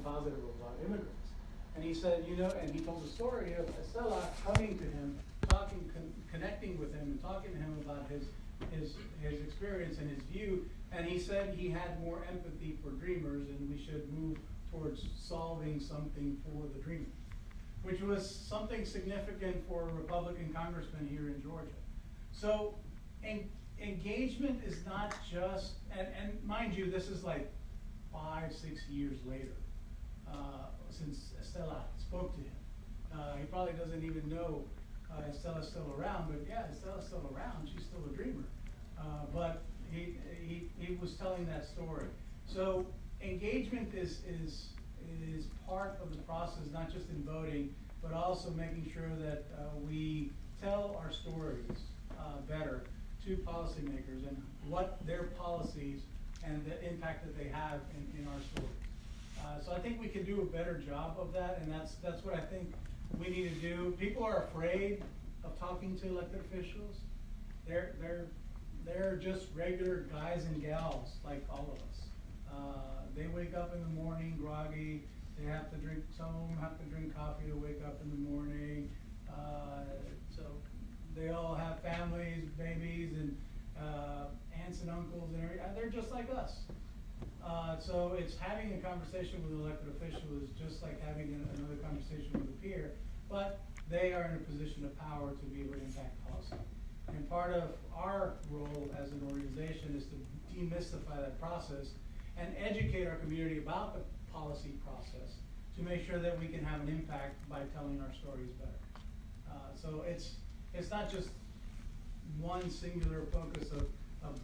positive about immigrants. And he said, you know, and he told the story of Estela coming to him, talking, connecting with him, and talking to him about his experience and his view. And he said he had more empathy for dreamers, and we should move towards solving something for the dreamers, which was something significant for a Republican congressman here in Georgia. So engagement is not just, and mind you, this is like 5, 6 years later, since Estela spoke to him. He probably doesn't even know Estela's still around, but yeah, Estela's still around, she's still a dreamer. But he was telling that story. So engagement is part of the process, not just in voting, but also making sure that we tell our stories better to policymakers and what their policies and the impact that they have in our stories. So I think we can do a better job of that, and that's what I think we need to do. People are afraid of talking to elected officials. They're just regular guys and gals like all of us. They wake up in the morning groggy. They have to drink. Some of them have to drink coffee to wake up in the morning. So they all have families, babies, and aunts and uncles, and everything. They're just like us. So it's having a conversation with an elected official is just like having another conversation with a peer, but they are in a position of power to be able to impact policy. And part of our role as an organization is to demystify that process and educate our community about the policy process to make sure that we can have an impact by telling our stories better. So it's not just one singular focus of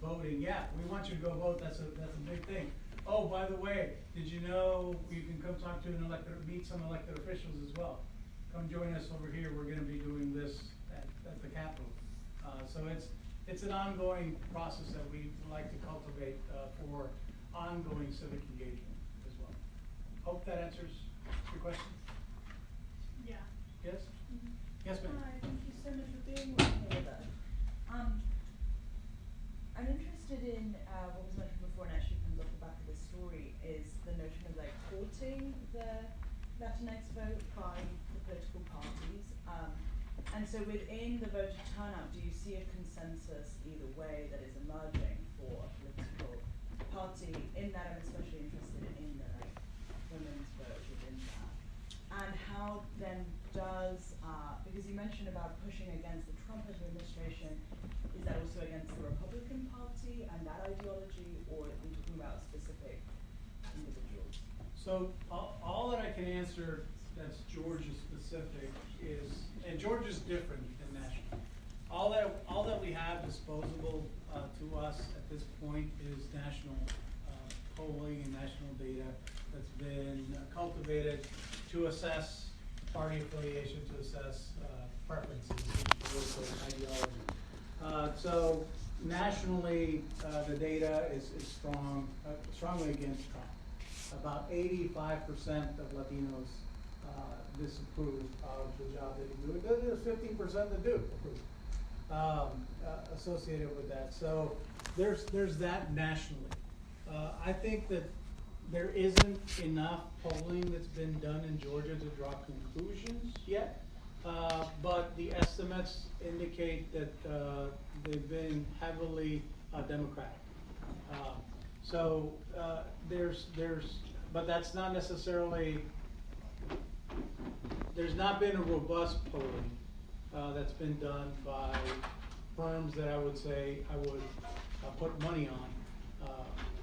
voting. Yeah, we want you to go vote, that's a big thing. Oh, by the way, did you know you can come talk to an elected, meet some elected officials as well? Come join us over here, we're gonna be doing this at the Capitol. So it's an ongoing process that we like to cultivate for ongoing civic engagement as well. Hope that answers your question. Yeah. Yes? Mm-hmm. Yes, ma'am. Hi, thank you so much for being here with us. I'm interested in what was mentioned before, and actually comes off the back of this story, is the notion of like courting the Latinx vote by the political parties. And so within the voter turnout, do you see a consensus either way that is emerging for a political party? In that, I'm especially interested in the like women's vote within that. And how then does, because you mentioned about pushing against the Trump administration, is that also against the Republican Party and that ideology, or are we talking about specific individuals? So all that I can answer that's Georgia specific is, and Georgia's different than national. All that we have disposable to us at this point is national polling and national data that's been cultivated to assess party affiliation, to assess preferences, political ideology. So nationally, the data is strongly against Trump. About 85% of Latinos disapprove of the job that he doing. There's 15% that do approve, associated with that. So there's that nationally. I think that there isn't enough polling that's been done in Georgia to draw conclusions yet, but the estimates indicate that they've been heavily Democratic. But that's not necessarily, there's not been a robust polling that's been done by firms that I would say I would put money on.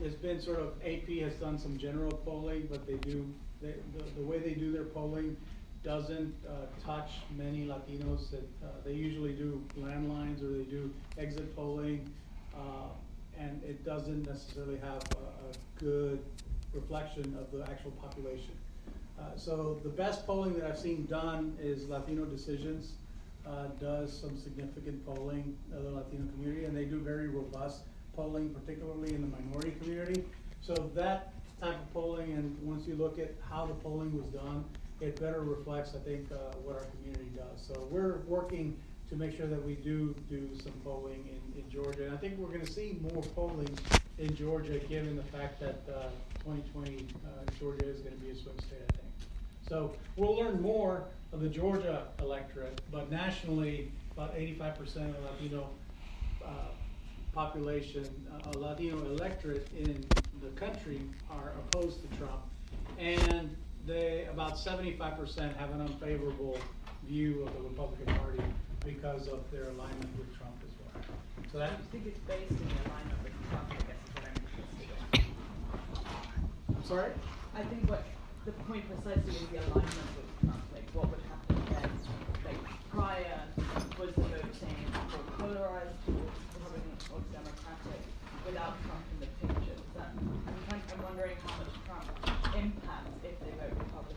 It's been sort of, AP has done some general polling, but the way they do their polling doesn't touch many Latinos. That they usually do landlines or they do exit polling, and it doesn't necessarily have a good reflection of the actual population. So the best polling that I've seen done is Latino Decisions does some significant polling of the Latino community, and they do very robust polling, particularly in the minority community. So that type of polling, and once you look at how the polling was done, it better reflects, I think, what our community does. So we're working to make sure that we do some polling in Georgia. And I think we're going to see more polling in Georgia, given the fact that 2020 Georgia is going to be a swing state, I think. So we'll learn more of the Georgia electorate, but nationally, about 85% of Latino population, Latino electorate in the country are opposed to Trump, and about 75% have an unfavorable view of the Republican Party because of their alignment with Trump as well. So I that, think it's based in the alignment with Trump, I guess is what I'm interested in. I'm sorry? I think what the point precisely is the alignment with Trump, like what would happen then, like prior was the voting more polarized towards Republican or Democratic without Trump in the picture. I'm wondering how much Trump impacts if they vote Republican.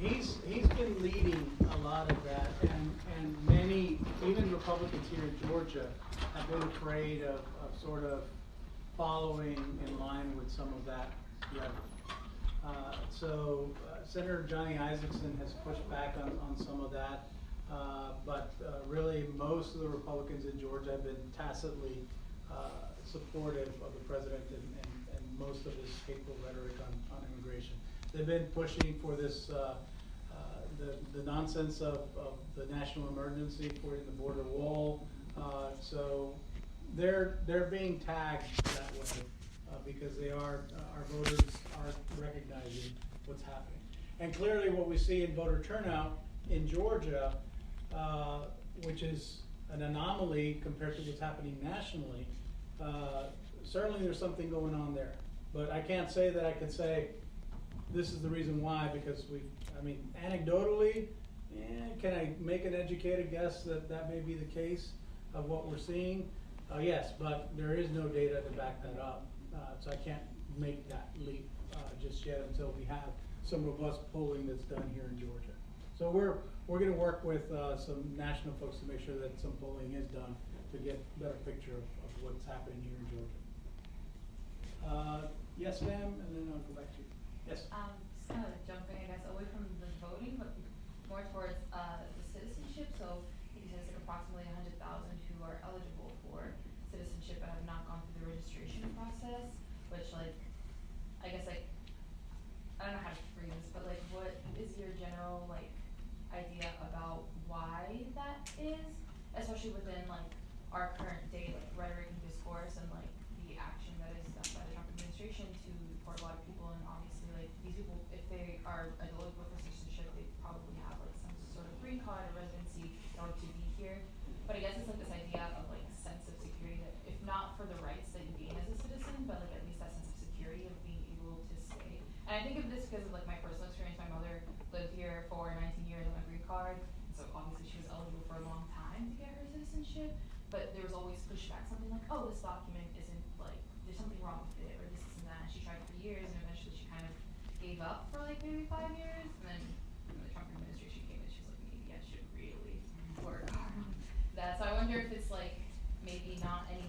He's been leading a lot of that, and many, even Republicans here in Georgia, have been afraid of sort of following in line with some of that rhetoric. So Senator Johnny Isakson has pushed back on some of that, but really most of the Republicans in Georgia have been tacitly supportive of the president and most of his hateful rhetoric on immigration. They've been pushing for this, the nonsense of the national emergency, putting the border wall. So they're being tagged that way because they are, our voters are recognizing what's happening. And clearly what we see in voter turnout in Georgia, which is an anomaly compared to what's happening nationally, certainly there's something going on there. But I can't say that I could say this is the reason why, because anecdotally, can I make an educated guess that that may be the case of what we're seeing? Yes, but there is no data to back that up. So I can't make that leap just yet until we have some robust polling that's done here in Georgia. So we're going to work with some national folks to make sure that some polling is done to get a better picture of what's happening here in Georgia. Yes, ma'am, and then I'll go back to you. Yes. Just kind of jumping, I guess, away from the voting, but more towards the citizenship. So he says like approximately 100,000 who are eligible for citizenship but have not gone through the registration process, which I guess I don't know how to phrase this, but what is your general idea about why that is, especially within our current day rhetoric and discourse and the action that is done by the Trump administration to deport a lot of people, and obviously these people, if they are eligible for citizenship, they probably have some sort of green card or residency in order to be here. But I guess it's this idea of sense of security that if not for the rights that you gain as a citizen, but at least that sense of security of being able to stay. And I think of this because of my personal experience. My mother lived here for 19 years on a green card, so obviously she was eligible for a long time to get her citizenship. But there was always pushback, something like, oh, this document isn't there's something wrong with it, or this and that. And she tried for years, and eventually she kind of gave up for maybe 5 years, and then when the Trump administration came in, she was like, maybe I should really work hard on that. So I wonder if it's maybe not any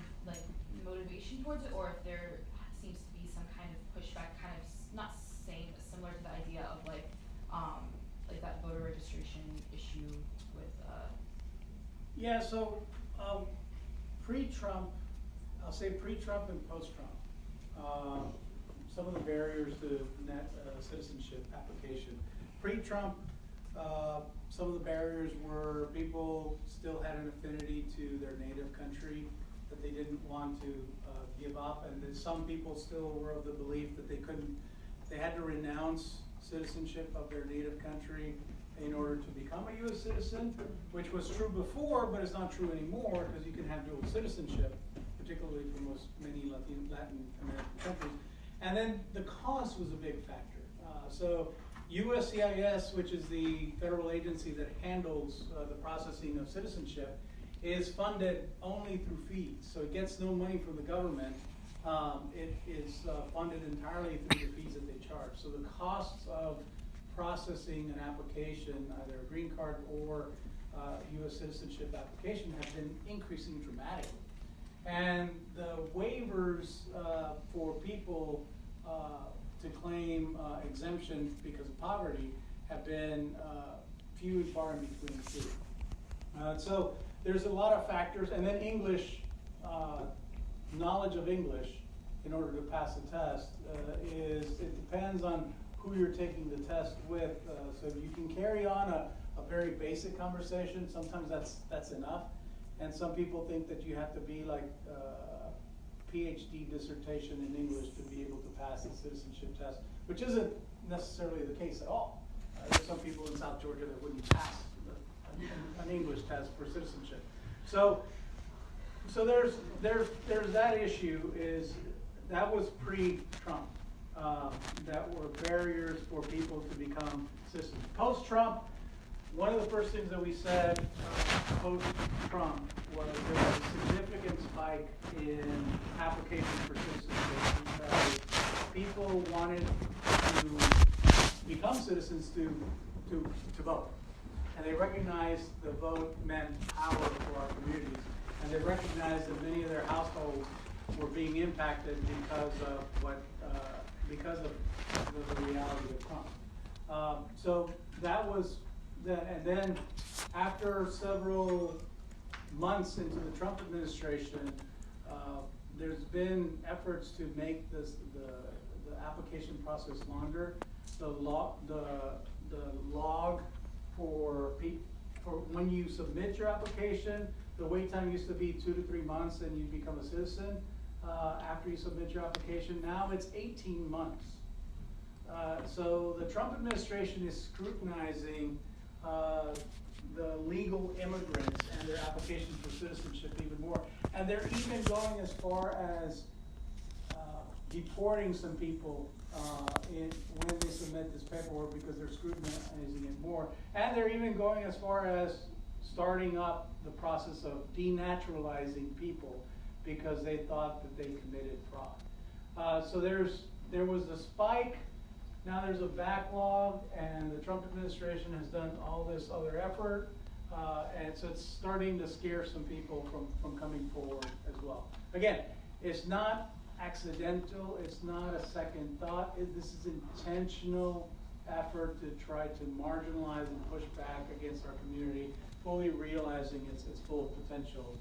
motivation towards it, or if there seems to be some kind of pushback, kind of not same, but similar to the idea of that voter registration issue with Yeah, so pre-Trump, I'll say pre-Trump and post-Trump, some of the barriers to citizenship application. Pre-Trump, some of the barriers were people still had an affinity to their native country that they didn't want to give up, and that some people still were of the belief that they had to renounce citizenship of their native country in order to become a U.S. citizen, which was true before, but it's not true anymore because you can have dual citizenship, particularly for many Latin American countries. And then the cost was a big factor. So USCIS, which is the federal agency that handles the processing of citizenship, is funded only through fees. So it gets no money from the government. It is funded entirely through the fees that they charge. So the costs of processing an application, either a green card or U.S. citizenship application, have been increasing dramatically. And the waivers for people to claim exemption because of poverty have been few and far in between too. So there's a lot of factors, and then English knowledge of English in order to pass the test it depends on who you're taking the test with. So if you can carry on a very basic conversation, sometimes that's enough. And some people think that you have to be like PhD dissertation in English to be able to pass the citizenship test, which isn't necessarily the case at all. There's some people in South Georgia that wouldn't pass an English test for citizenship. So there's that issue. Is that was pre-Trump. That were barriers for people to become citizens. Post-Trump, one of the first things that we said post-Trump was there was a significant spike in applications for citizenship because people wanted to become citizens to vote. And they recognized the vote meant power for our communities. And they recognized that many of their households were being impacted because of the reality of Trump. So that was that, and then after several months into the Trump administration, there's been efforts to make the application process longer. The log for when you submit your application, the wait time used to be 2 to 3 months, and you become a citizen. After you submit your application, now it's 18 months. So the Trump administration is scrutinizing the legal immigrants and their applications for citizenship even more. And they're even going as far as deporting some people when they submit this paperwork because they're scrutinizing it more. And they're even going as far as starting up the process of denaturalizing people because they thought that they committed fraud. So there was a spike, now there's a backlog, and the Trump administration has done all this other effort, and so it's starting to scare some people from coming forward as well. Again, it's not accidental, it's not a second thought, this is intentional effort to try to marginalize and push back against our community, fully realizing its full potential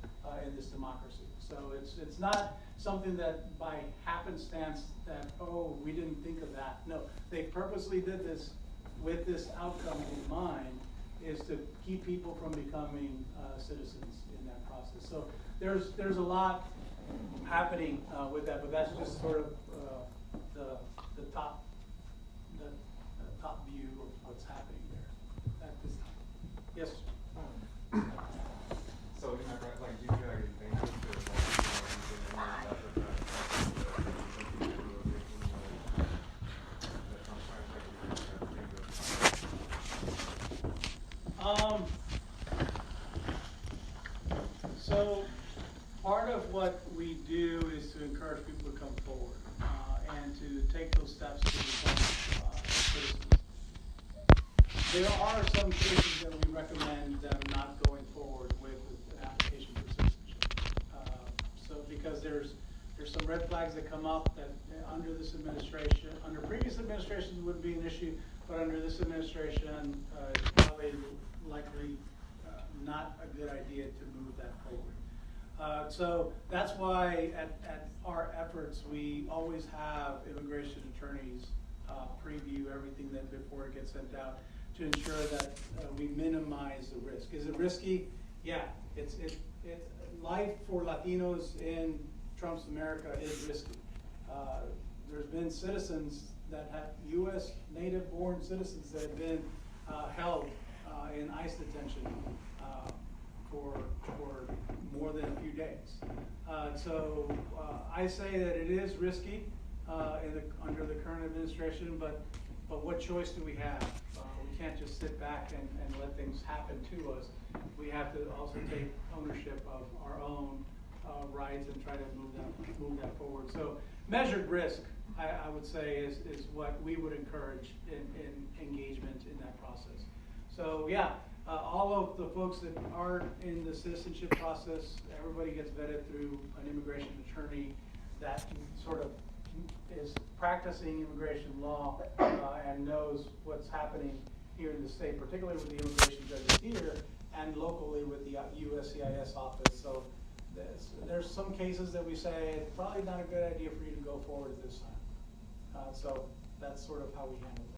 in this democracy. So it's not something that by happenstance that, oh, we didn't think of that. No, they purposely did this with this outcome in mind, is to keep people from becoming citizens in that process. So there's a lot happening with that, but that's just sort of the top view of what's happening there at this time. Yes. So, do you feel like it's dangerous So part of what we do is to encourage people to come forward and to take those steps to become citizens. There are some cases that we recommend that are not going forward with an application for citizenship. So because there's some red flags that come up that under this administration, under previous administrations wouldn't be an issue, but under this administration, it's probably likely not a good idea to move that forward. So that's why at our efforts, we always have immigration attorneys preview everything that before it gets sent out to ensure that we minimize the risk. Is it risky? Yeah, it's life for Latinos in Trump's America is risky. There's been citizens that have U.S. native-born citizens that have been held in ICE detention for more than a few days. So I say that it is risky under the current administration, but what choice do we have? We can't just sit back and let things happen to us. We have to also take ownership of our own rights and try to move that forward. So measured risk, I would say, is what we would encourage in engagement in that process. So yeah, all of the folks that are in the citizenship process, everybody gets vetted through an immigration attorney that sort of is practicing immigration law and knows what's happening here in the state, particularly with the immigration judges here and locally with the USCIS office. So there's some cases that we say, it's probably not a good idea for you to go forward at this time. So that's sort of how we handle it.